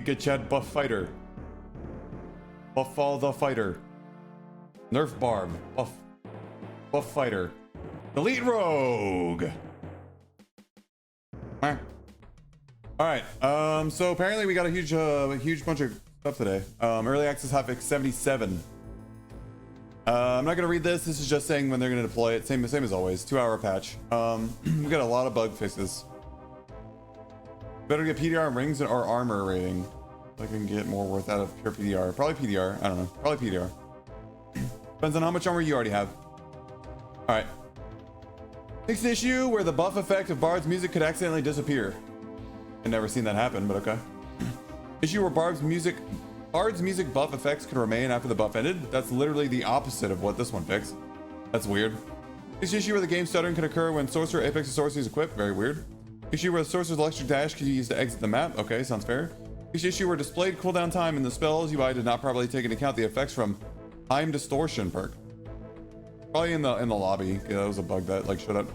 Pika Chad buff fighter. Buff all the fighter. Nerf Barb. Buff fighter. Delete rogue. Alright, so apparently we got a huge bunch of stuff today. Early access hotfix 77. I'm not gonna read this. This is just saying when they're gonna deploy it. Same as always. 2-hour patch. We got a lot of bug fixes. Better get PDR and rings or armor rating. So I can get more worth out of pure PDR. Probably PDR. I don't know. Probably PDR. Depends on how much armor you already have. All right. Next issue where the buff effect of Bard's music could accidentally disappear. I've never seen that happen, but okay. Issue where Bard's music buff effects could remain after the buff ended. That's literally the opposite of what this one fixed. That's weird. This issue where the game stuttering can occur when Sorcerer, Apex, or Sorcery is equipped. Very weird. Issue where the Sorcerer's electric dash can be used to exit the map. Okay, sounds fair. This issue where displayed cooldown time in the spells UI did not properly take into account the effects from time distortion perk. Probably in the lobby. Yeah, that was a bug that like showed up.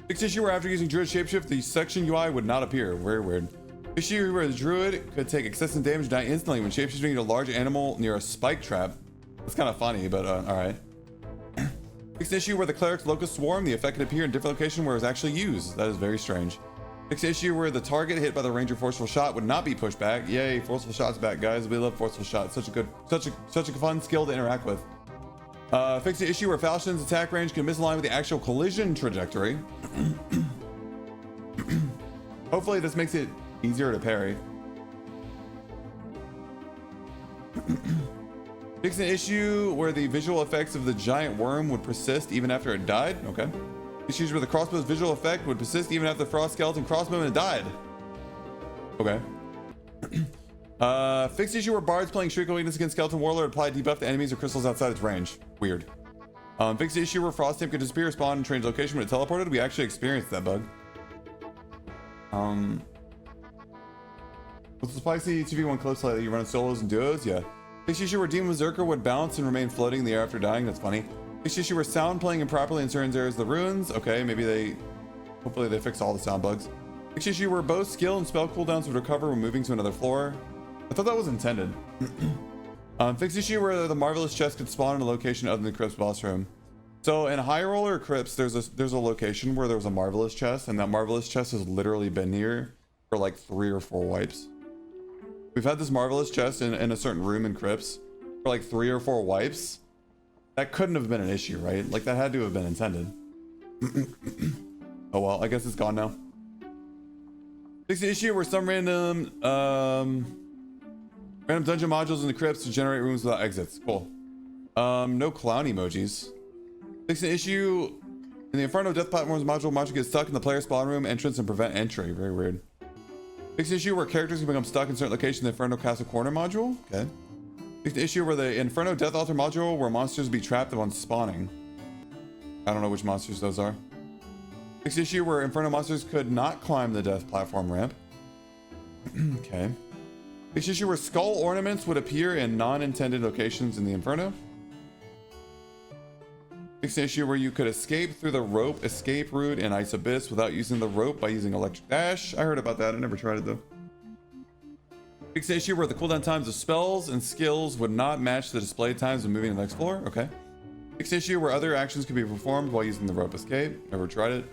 Next issue where after using Druid shapeshift, the section UI would not appear. Very weird. Issue where the Druid could take excessive damage and die instantly when shapeshifting a large animal near a spike trap. That's kind of funny, but alright. Next issue where the Cleric's Locust Swarm, the effect could appear in different location where it was actually used. That is very strange. Next issue where the target hit by the Ranger Forceful Shot would not be pushed back. Yay, Forceful Shot's back, guys. We love Forceful Shot. Such a fun skill to interact with. Fix the issue where Falchion's attack range can misalign with the actual collision trajectory. Hopefully this makes it easier to parry. Fix an issue where the visual effects of the giant worm would persist even after it died. Okay. Issues where the crossbow's visual effect would persist even after the frost skeleton crossbowman had died. Okay. Fix issue where bards playing Shrieker weakness against skeleton warlord apply debuff to enemies or crystals outside its range. Weird. Fix the issue where frost imp could disappear, spawn, and change location when it teleported. We actually experienced that bug. What's the spicy 2v1 close play that you run in solos and duos? Yeah. Fix issue where Demon Berserker would bounce and remain floating in the air after dying. That's funny. Fix issue where sound playing improperly in certain areas of the ruins. Okay, hopefully they fix all the sound bugs. Fix issue where both skill and spell cooldowns would recover when moving to another floor. I thought that was intended. Fix issue where the Marvelous Chest could spawn in a location other than the Crypt's boss room. So in High Roller Crypts, there's a location where there was a Marvelous Chest, and that Marvelous Chest has literally been here for like 3 or 4 wipes. We've had this Marvelous Chest in a certain room in Crypts for like 3 or 4 wipes. That couldn't have been an issue, right? Like that had to have been intended. Oh well, I guess it's gone now. Fix the issue where some random dungeon modules in the crypts to generate rooms without exits. Cool. No clown emojis. Fix an issue in the Inferno Death Platforms module gets stuck in the player spawn room entrance and prevent entry. Very weird. Fix the issue where characters can become stuck in certain locations in the Inferno Castle Corner module. Okay. Fix the issue where the Inferno Death Altar module where monsters be trapped upon spawning. I don't know which monsters those are. Fix the issue where Inferno monsters could not climb the death platform ramp. Okay. Fix the issue where skull ornaments would appear in non-intended locations in the Inferno. Fix the issue where you could escape through the rope escape route in Ice Abyss without using the rope by using electric dash. I heard about that. I never tried it though. Fix the issue where the cooldown times of spells and skills would not match the display times of moving to the next floor. Okay. Fix the issue where other actions could be performed while using the rope escape. Never tried it.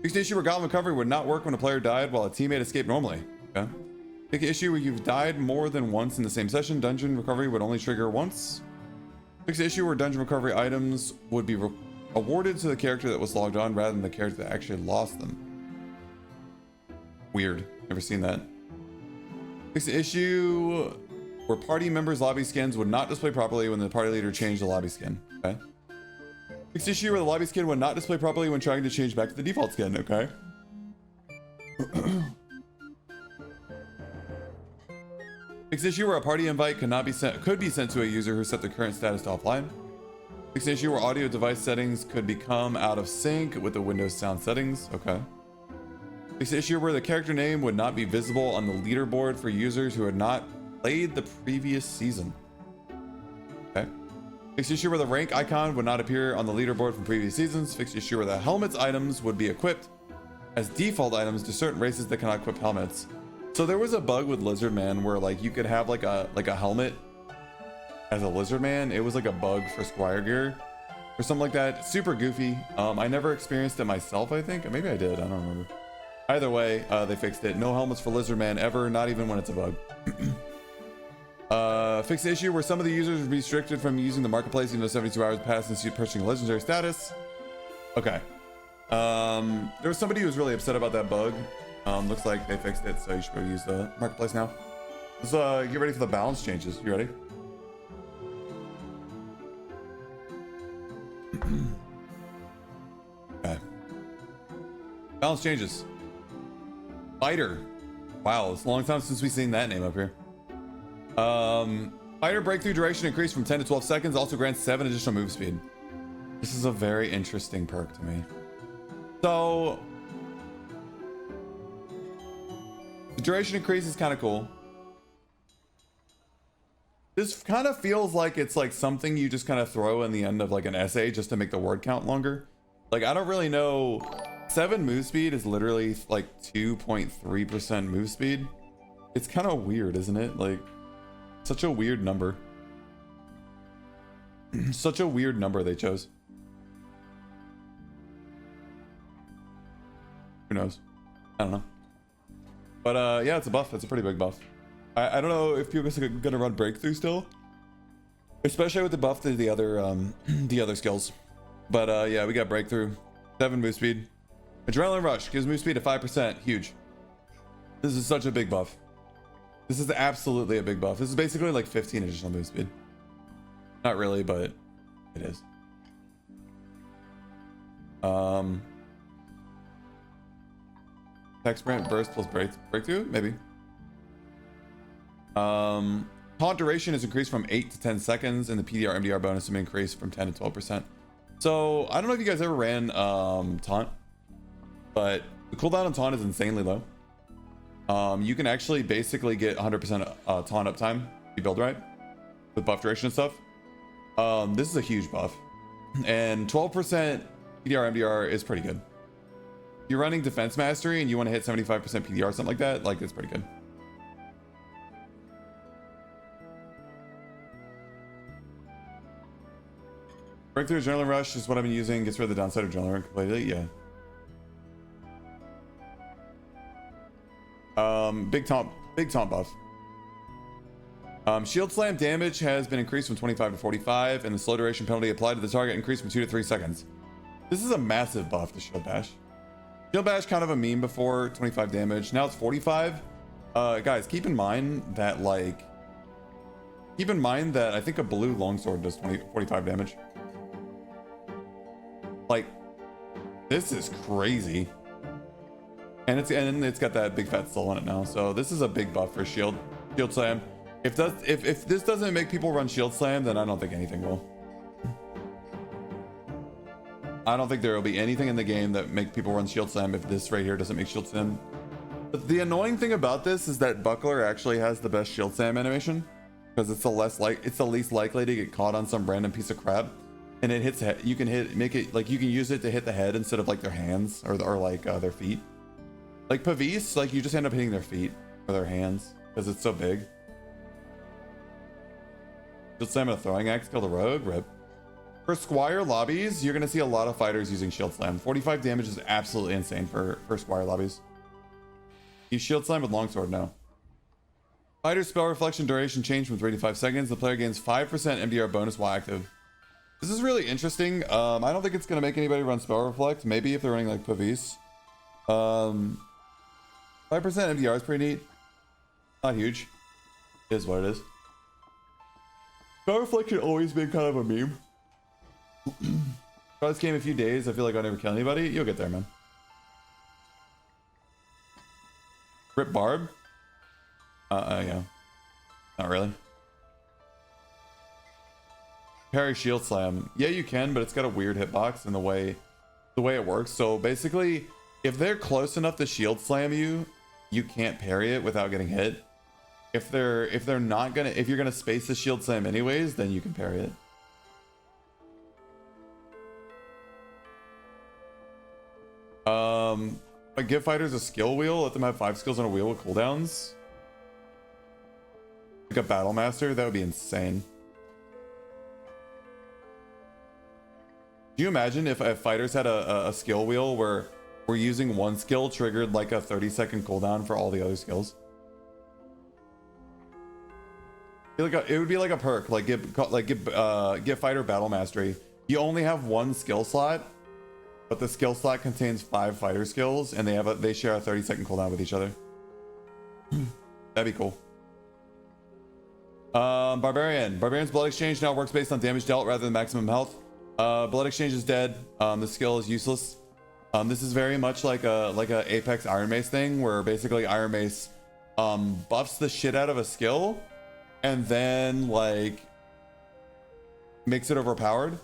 Fix the issue where Goblin Recovery would not work when a player died while a teammate escaped normally. Okay. Fix the issue where you've died more than once in the same session. Dungeon Recovery would only trigger once. Fix the issue where Dungeon Recovery items would be awarded to the character that was logged on rather than the character that actually lost them. Weird. Never seen that. Fix the issue where party members' lobby skins would not display properly when the party leader changed the lobby skin. Okay. Fix the issue where the lobby skin would not display properly when trying to change back to the default skin. Okay. Fix the issue where a party invite could be sent to a user who set the current status to offline. Fix the issue where audio device settings could become out of sync with the Windows sound settings. Okay. Fix the issue where the character name would not be visible on the leaderboard for users who had not played the previous season. Okay. Fix the issue where the rank icon would not appear on the leaderboard from previous seasons. Fix the issue where the helmet's items would be equipped as default items to certain races that cannot equip helmets. So there was a bug with Lizard Man where like you could have like a helmet as a Lizard Man. It was like a bug for Squire gear or something like that. Super goofy. I never experienced it myself, I think. Maybe I did, I don't remember. Either way, they fixed it. No helmets for Lizard Man ever, not even when it's a bug. Fix the issue where some of the users would be restricted from using the marketplace even though 72 hours passed since you purchasing a legendary status. Okay. There was somebody who was really upset about that bug. Looks like they fixed it, so you should go use the marketplace now. Let's get ready for the balance changes. You ready? Okay. Balance changes. Fighter. Wow, it's a long time since we've seen that name up here. Fighter breakthrough duration increased from 10 to 12 seconds. Also grants 7 additional move speed. This is a very interesting perk to me. So the duration increase is kind of cool. This kind of feels like it's like something you just kind of throw in the end of like an essay just to make the word count longer. Like, I don't really know. 7 move speed is literally like 2.3% move speed. It's kind of weird, isn't it? Like, such a weird number. Such a weird number they chose. Who knows? I don't know. But yeah, it's a buff. It's a pretty big buff. I don't know if people are gonna run breakthrough still, especially with the buff to the other skills. But yeah, we got breakthrough, 7 move speed, adrenaline rush gives move speed to 5%. Huge. This is such a big buff. This is absolutely a big buff. This is basically like 15 additional move speed. Not really, but it is. Attack sprint burst plus breakthrough, maybe. Taunt duration is increased from 8 to 10 seconds, and the PDR MDR bonus will increase from 10 to 12%. So I don't know if you guys ever ran taunt, but the cooldown on taunt is insanely low. You can actually basically get 100% taunt uptime if you build right with buff duration and stuff. This is a huge buff, and 12% PDR MDR is pretty good. If you're running defense mastery and you want to hit 75% PDR, something like that, like, it's pretty good. Breakthrough adrenaline rush is what I've been using. Gets rid of the downside of adrenaline completely. Yeah. Big taunt buff. Shield slam damage has been increased from 25 to 45, and the slow duration penalty applied to the target increased from 2 to 3 seconds. This is a massive buff to shield bash. Shield bash kind of a meme before, 25 damage. Now it's 45. Guys, keep in mind that I think a blue longsword does 45 damage. Like, this is crazy. And it's got that big fat soul on it now. So this is a big buff for shield slam. If this doesn't make people run shield slam, then I don't think anything will. I don't think there will be anything in the game that make people run shield slam if this right here doesn't make shield slam. But the annoying thing about this is that Buckler actually has the best shield slam animation, because it's the least likely to get caught on some random piece of crap. And it hits, you can use it to hit the head instead of like their hands or like their feet. Like Pavis, like you just end up hitting their feet or their hands because it's so big. Shield slam and a throwing axe kill the rogue. Rip. For Squire lobbies, you're gonna see a lot of fighters using shield slam. 45 damage is absolutely insane for Squire lobbies. Use shield slam with longsword now. Fighter's spell reflection duration changed from 3 to 5 seconds. The player gains 5% MDR bonus while active. This is really interesting. I don't think it's gonna make anybody run spell reflect. Maybe if they're running like Pavis. 5% MDR is pretty neat. Not huge. It is what it is. Spell reflection always been kind of a meme. Try this game a few days. I feel like I'll never kill anybody. You'll get there, man. Rip Barb? Yeah. Not really. Parry shield slam. Yeah, you can, but it's got a weird hitbox in the way it works. So basically, if they're close enough to shield slam you, you can't parry it without getting hit. If you're gonna space the shield slam anyways, then you can parry it. Like give fighters a skill wheel, let them have 5 skills on a wheel with cooldowns. Like a battle master, that would be insane. Do you imagine if fighters had a skill wheel where we're using one skill triggered like a 30-second cooldown for all the other skills? It would be like a perk, like get fighter battle mastery. You only have one skill slot, but the skill slot contains 5 fighter skills, and they share a 30-second cooldown with each other. That'd be cool. Barbarian's blood exchange now works based on damage dealt rather than maximum health. Blood exchange is dead. The skill is useless. This is very much like a Apex Iron Mace thing, where basically Iron Mace buffs the shit out of a skill and then like makes it overpowered,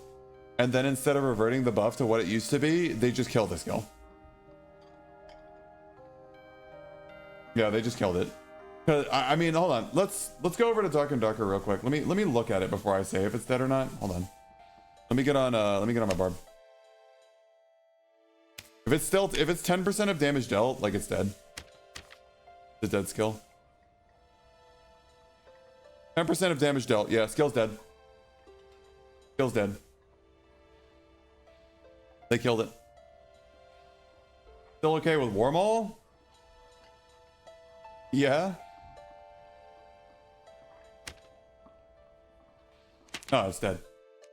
and then instead of reverting the buff to what it used to be, they just kill the skill. Yeah, they just killed it. I mean, hold on. Let's go over to Dark and Darker real quick. Let me look at it before I say if it's dead or not. Hold on. Let me get on my barb. If it's 10% of damage dealt, like it's dead. The dead skill. 10% of damage dealt. Yeah, skill's dead. Skill's dead. They killed it. Still okay with Warmaul? Yeah. No, it's dead.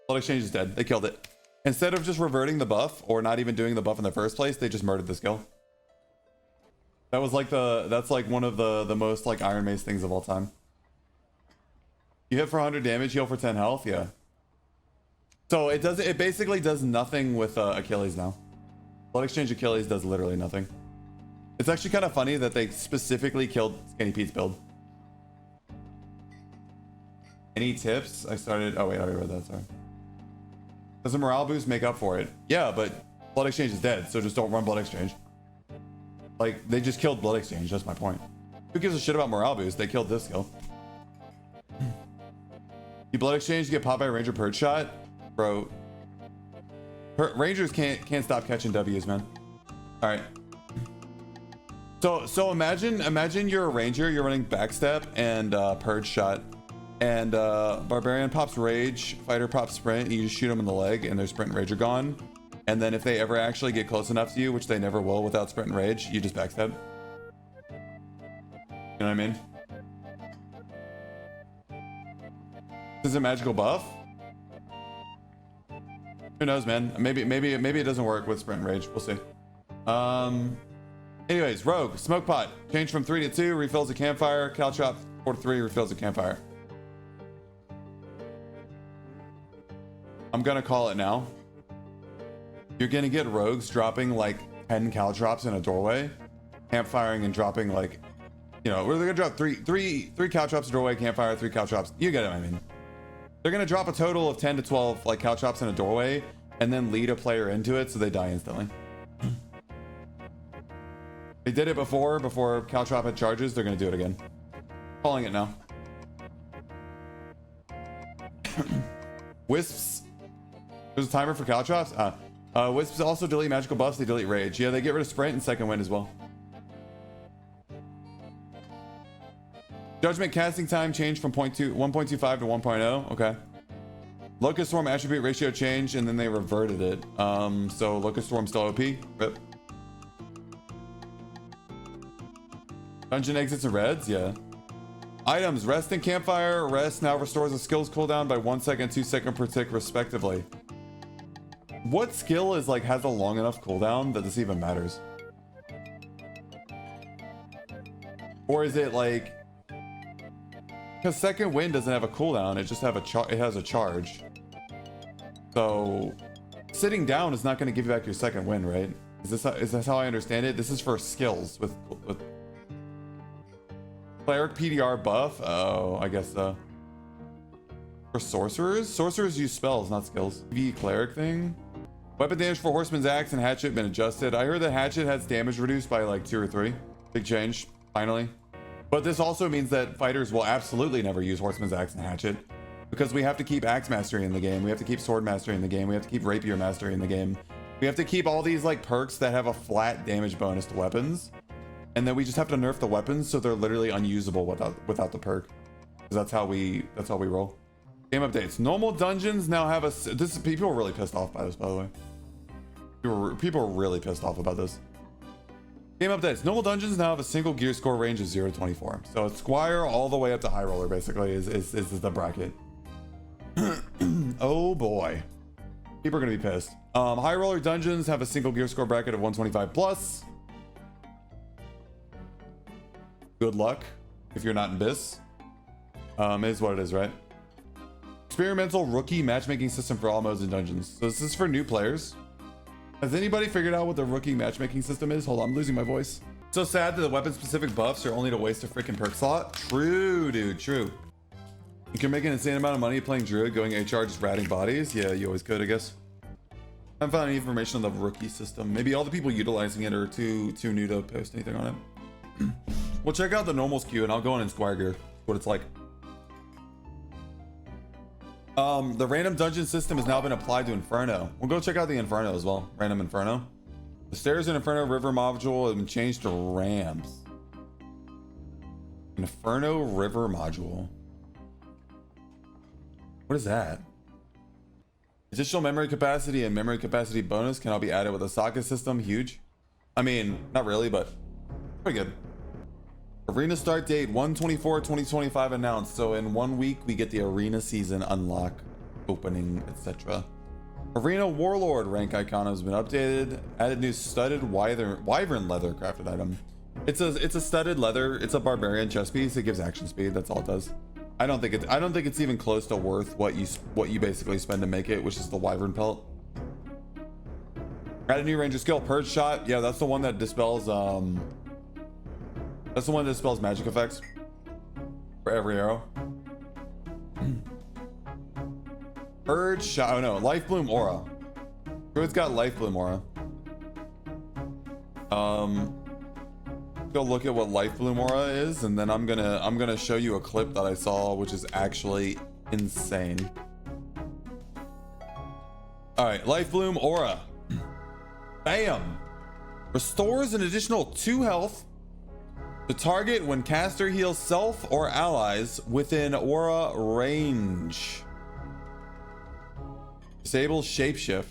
Blood exchange is dead. They killed it. Instead of just reverting the buff or not even doing the buff in the first place, they just murdered the skill. That was like that's like one of the most like Iron Mace things of all time. You hit for 100 damage, heal for 10 health. Yeah. So it basically does nothing with Achilles now. Blood exchange Achilles does literally nothing. It's actually kind of funny that they specifically killed Skinny Pete's build. Any tips? Oh wait, I already read that, sorry. Does a morale boost make up for it? Yeah, but Blood Exchange is dead, so just don't run Blood Exchange. Like, they just killed Blood Exchange, that's my point. Who gives a shit about morale boost? They killed this skill. You Blood Exchange, you get popped by a Ranger Purge Shot? Bro. Rangers can't stop catching W's, man. Alright. So imagine you're a Ranger, you're running Backstep and Purge Shot. And Barbarian pops Rage, Fighter pops Sprint, and you just shoot them in the leg, and their Sprint and Rage are gone. And then if they ever actually get close enough to you, which they never will without Sprint and Rage, you just backstab. You know what I mean? Is it a magical buff? Who knows, man? Maybe it doesn't work with Sprint and Rage. We'll see. Anyways, Rogue, Smoke Pot. Change from 3 to 2, refills a campfire. Caltrop 4 to 3, refills a campfire. I'm gonna call it now. You're gonna get rogues dropping like 10 caltrops in a doorway, campfiring and dropping like, you know, they're gonna drop three caltrops in a doorway, campfire, 3 caltrops. You get it, I mean. They're gonna drop a total of 10 to 12 like caltrops in a doorway, and then lead a player into it so they die instantly. They did it before caltrop had charges. They're gonna do it again. Calling it now. Wisps. There's a timer for caltrops. Wisps also delete magical buffs. They delete rage. Yeah, they get rid of sprint and second wind as well. Judgment casting time changed from 1.25 to 1.0. Okay. Locust Swarm attribute ratio changed, and then they reverted it. So Locust Swarm still OP. Rip. Dungeon exits and reds. Yeah. Items. Rest and campfire. Rest now restores a skills cooldown by 1 second, 2 second per tick, respectively. What skill is like has a long enough cooldown that this even matters? Or is it like, because second wind doesn't have a cooldown, it just has a charge. So sitting down is not going to give you back your second wind, right? Is this how I understand it? This is for skills with Cleric PDR buff. Oh, I guess so. For sorcerers use spells, not skills. V Cleric thing. Weapon damage for Horseman's Axe and Hatchet been adjusted. I heard that Hatchet has damage reduced by like 2 or 3. Big change, finally. But this also means that fighters will absolutely never use Horseman's Axe and Hatchet, because we have to keep Axe Mastery in the game. We have to keep Sword Mastery in the game. We have to keep Rapier Mastery in the game. We have to keep all these like perks that have a flat damage bonus to weapons, and then we just have to nerf the weapons so they're literally unusable without the perk. Because that's how we roll. Game updates. Normal dungeons now have a. People are really pissed off by this, by the way. People are really pissed off about this. Game updates. Normal dungeons now have a single gear score range of 0 to 24. So it's Squire all the way up to High Roller basically is the bracket. Oh boy. People are gonna be pissed. High Roller dungeons have a single gear score bracket of 125 plus. Good luck if you're not in BIS. Is what it is, right? Experimental rookie matchmaking system for all modes and dungeons. So this is for new players. Has anybody figured out what the rookie matchmaking system is? Hold on, I'm losing my voice. So sad that the weapon specific buffs are only to waste a freaking perk slot. True, dude, true. You can make an insane amount of money playing Druid, going HR, just ratting bodies. Yeah, you always could, I guess. I haven't found any information on the rookie system. Maybe all the people utilizing it are too new to post anything on it. We'll check out the normals queue and I'll go in Squire gear. What it's like. The random dungeon system has now been applied to Inferno. We'll go check out the Inferno as well. Random Inferno. The stairs in Inferno River module have been changed to ramps. Inferno River module. What is that? Additional memory capacity and memory capacity bonus can all be added with a socket system. Huge. I mean, not really, but pretty good. Arena start date 1/24/2025 announced. So in 1 week we get the arena season unlock, opening, etc. Arena Warlord rank icon has been updated. Added new studded wyvern leather crafted item. It's a studded leather. It's a barbarian chest piece. It gives action speed. That's all it does. I don't think it's even close to worth what you basically spend to make it, which is the wyvern pelt. Add a new ranger skill, purge shot. Yeah, that's the one that dispels that's the one that dispels magic effects for every arrow. Purge shot. Oh no, life bloom aura. Druid's got life bloom aura. Go look at what life bloom aura is, and then I'm gonna show you a clip that I saw, which is actually insane. All right, life bloom aura. Bam. Restores an additional 2 health to target when caster heals self or allies within aura range. Disable shapeshift.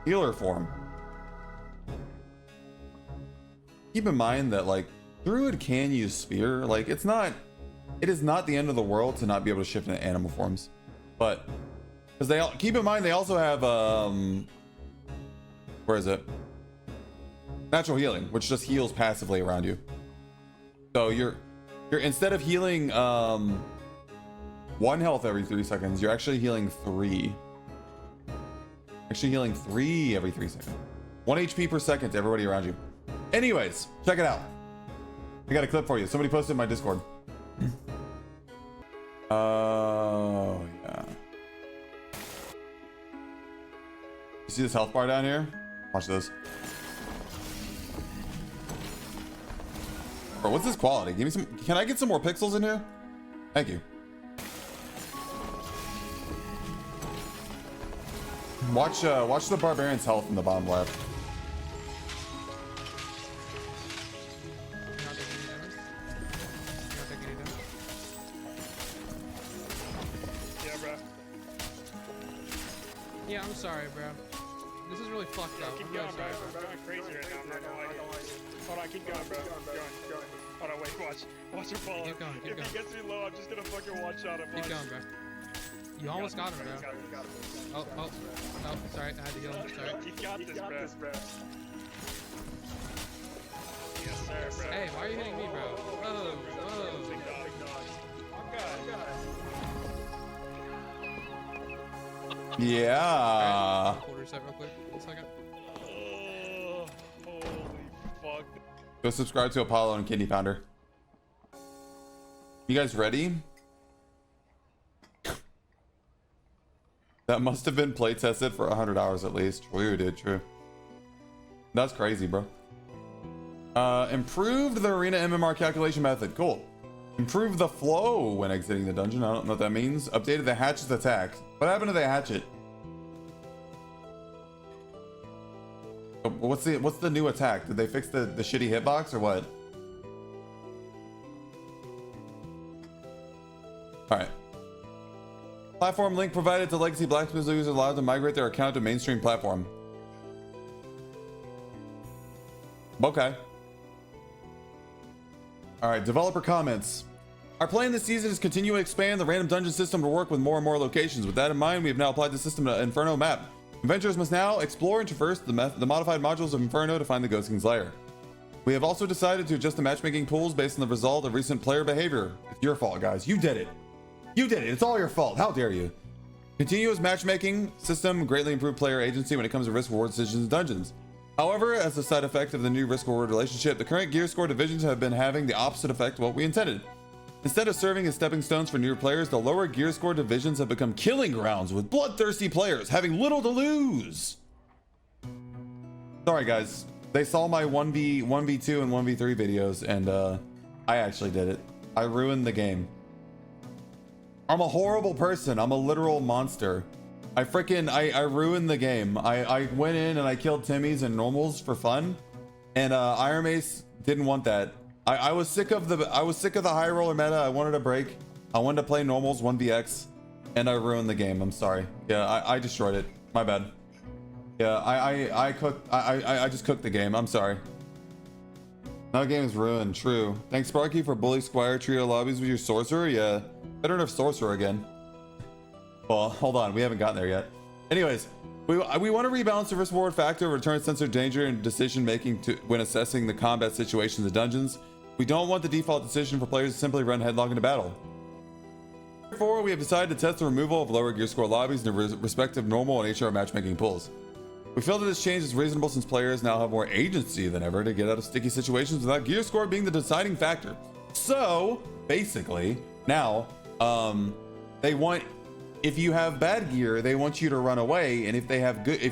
Healer form. Keep in mind that like Druid can use spear. Like it is not the end of the world to not be able to shift into animal forms. But because they keep in mind they also have where is it? Natural healing, which just heals passively around you. So you're instead of healing 1 health every 3 seconds, you're actually healing 3. Actually healing 3 every 3 seconds. 1 HP per second to everybody around you. Anyways, check it out. I got a clip for you. Somebody posted in my Discord. Oh yeah. You see this health bar down here? Watch this. Bro, what's this quality? Give me some. Can I get some more pixels in here? Thank you. Watch the Barbarian's health in the bottom left. Yeah, bro. Yeah, I'm sorry, bro. This is really fucked up. Keep I'm going, really bro. sorry, We're going crazy right now. I'm not gonna lie to you. Hold on, keep going, bro. Keep going. Hold on, wait, watch her fall. Keep going, keep If he gets me low, I'm just gonna fucking one-shot him. Keep going, bro. You almost got him, bro. Oh, sorry, I had to heal him. Sorry. You got this, bro. Yes, sir, bro. Hey, why are you hitting me, bro? Whoa, whoa. Big dog. Yeah. Quarter set real quick. 1 second. Oh, holy fuck. Go subscribe to Apollo and Kidney Pounder. You guys ready? That must have been play tested for 100 hours at least. True, dude, true. That's crazy, bro. Improved the arena MMR calculation method. Cool. Improved the flow when exiting the dungeon. I don't know what that means. Updated the hatchet's attack. What happened to the hatchet? What's the new attack? Did they fix the shitty hitbox or what? All right. Platform link provided to legacy blacksmith users allowed to migrate their account to mainstream platform. Okay. All right, developer comments. Our plan this season is to continue to expand the random dungeon system to work with more and more locations. With that in mind, we have now applied the system to Inferno map. Adventurers must now explore and traverse the modified modules of Inferno to find the Ghost King's lair. We have also decided to adjust the matchmaking pools based on the result of recent player behavior. It's your fault, guys. You did it. You did it. It's all your fault. How dare you? Continuous matchmaking system greatly improved player agency when it comes to risk-reward decisions in dungeons. However, as a side effect of the new risk-reward relationship, the current gear score divisions have been having the opposite effect of what we intended. Instead of serving as stepping stones for newer players, the lower gear score divisions have become killing grounds with bloodthirsty players having little to lose. Sorry guys, they saw my 1v2 and 1v3 videos and I actually did it. I ruined the game. I'm a horrible person. I'm a literal monster. I ruined the game. I went in and I killed Timmys and normals for fun, and Iron Mace didn't want that. I was sick of the high roller meta. I wanted a break. I wanted to play normals 1vx, and I ruined the game. I'm sorry. Yeah, I destroyed it. My bad. Yeah, I just cooked the game. I'm sorry. Now the game is ruined. True. Thanks Sparky for bully Squire trio lobbies with your sorcerer. Yeah, better nerf sorcerer again. Well, hold on, we haven't gotten there yet. Anyways, we want to rebalance the risk reward factor, return sense of danger and decision making when assessing the combat situations of dungeons. We don't want the default decision for players to simply run headlong into battle. Therefore, we have decided to test the removal of lower gear score lobbies in the respective normal and HR matchmaking pools. We feel that this change is reasonable since players now have more agency than ever to get out of sticky situations without gear score being the deciding factor. So basically, now they want, if you have bad gear, they want you to run away, and if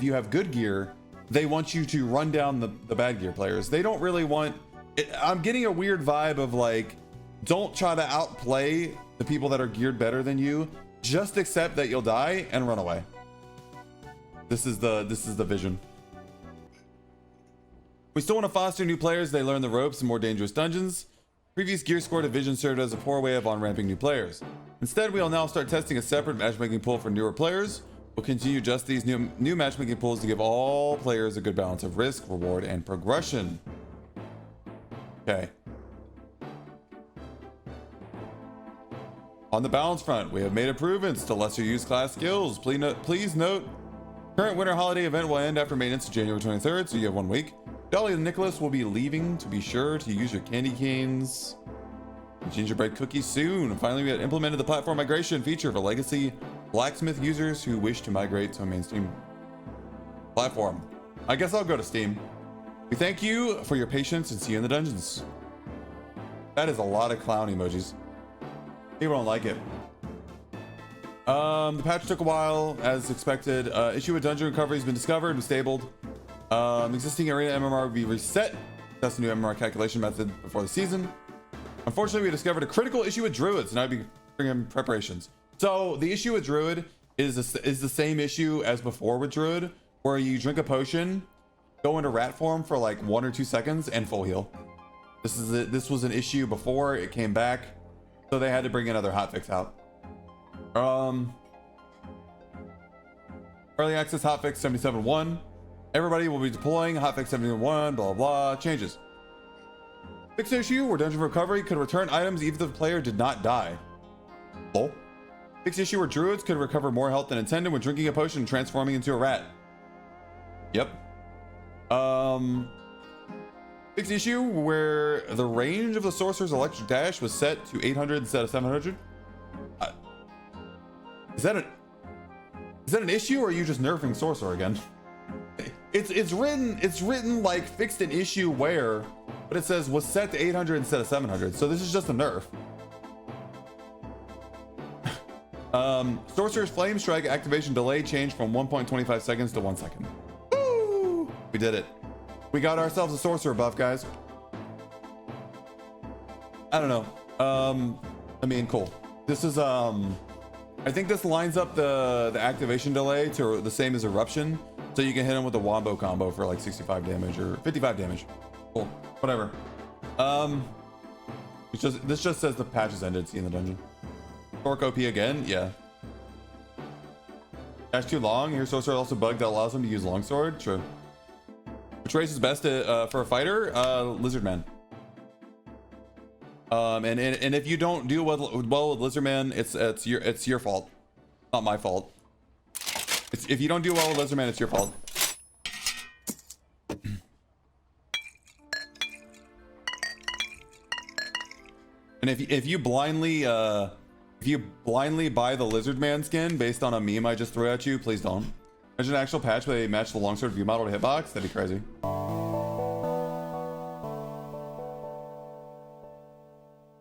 you have good gear, they want you to run down the bad gear players. They don't really want it. I'm getting a weird vibe of like, don't try to outplay the people that are geared better than you. Just accept that you'll die and run away. This is the vision. We still want to foster new players. They learn the ropes in more dangerous dungeons. Previous gear score division served as a poor way of on-ramping new players. Instead, we'll now start testing a separate matchmaking pool for newer players. We'll continue just these new matchmaking pools to give all players a good balance of risk, reward, and progression. Okay. On the balance front, we have made improvements to lesser used class skills. Please note, current winter holiday event will end after maintenance January 23rd, so you have 1 week. Dolly and Nicholas will be leaving, to be sure to use your candy canes and gingerbread cookies soon. And finally, we have implemented the platform migration feature for legacy blacksmith users who wish to migrate to a mainstream platform. I guess I'll go to Steam. We thank you for your patience and see you in the dungeons. That is a lot of clown emojis. People don't like it. The patch took a while, as expected. Issue with dungeon recovery has been discovered and stabled. Existing arena MMR will be reset. Test a new MMR calculation method before the season. Unfortunately, we discovered a critical issue with Druids, and I'll be bringing preparations. So the issue with Druid is the same issue as before with Druid, where you drink a potion, go into rat form for like 1 or 2 seconds, and full heal. This was an issue before, it came back, so they had to bring another hotfix out. Early access hotfix 77.1. Everybody will be deploying hotfix 71, blah blah. Changes. Fixed issue where dungeon recovery could return items even if the player did not die. Lol. Fixed issue where druids could recover more health than intended when drinking a potion and transforming into a rat. Yep. Fixed issue where the range of the sorcerer's electric dash was set to 800 instead of 700. Is that an issue, or are you just nerfing sorcerer again? It's written like fixed an issue where, but it says was set to 800 instead of 700. So this is just a nerf. Sorcerer's flame strike activation delay changed from 1.25 seconds to 1 second. Woo! We did it. We got ourselves a sorcerer buff, guys. I don't know. I mean, cool. This is I think this lines up the activation delay to the same as eruption. So you can hit him with a wombo combo for like 65 damage or 55 damage. Cool. Whatever. This just says the patch has ended. See you in the dungeon. Torque OP again? Yeah. Dash too long. Your sorcerer also bugged that allows him to use longsword. True. Which race is best for a fighter? Lizard man. And if you don't do well with Lizard man, it's your fault, not my fault. If you don't do well with Lizard man, it's your fault. And if you blindly buy the Lizard man skin based on a meme I just threw at you, please don't. Imagine an actual patch where they match the longsword view model to hitbox. That'd be crazy.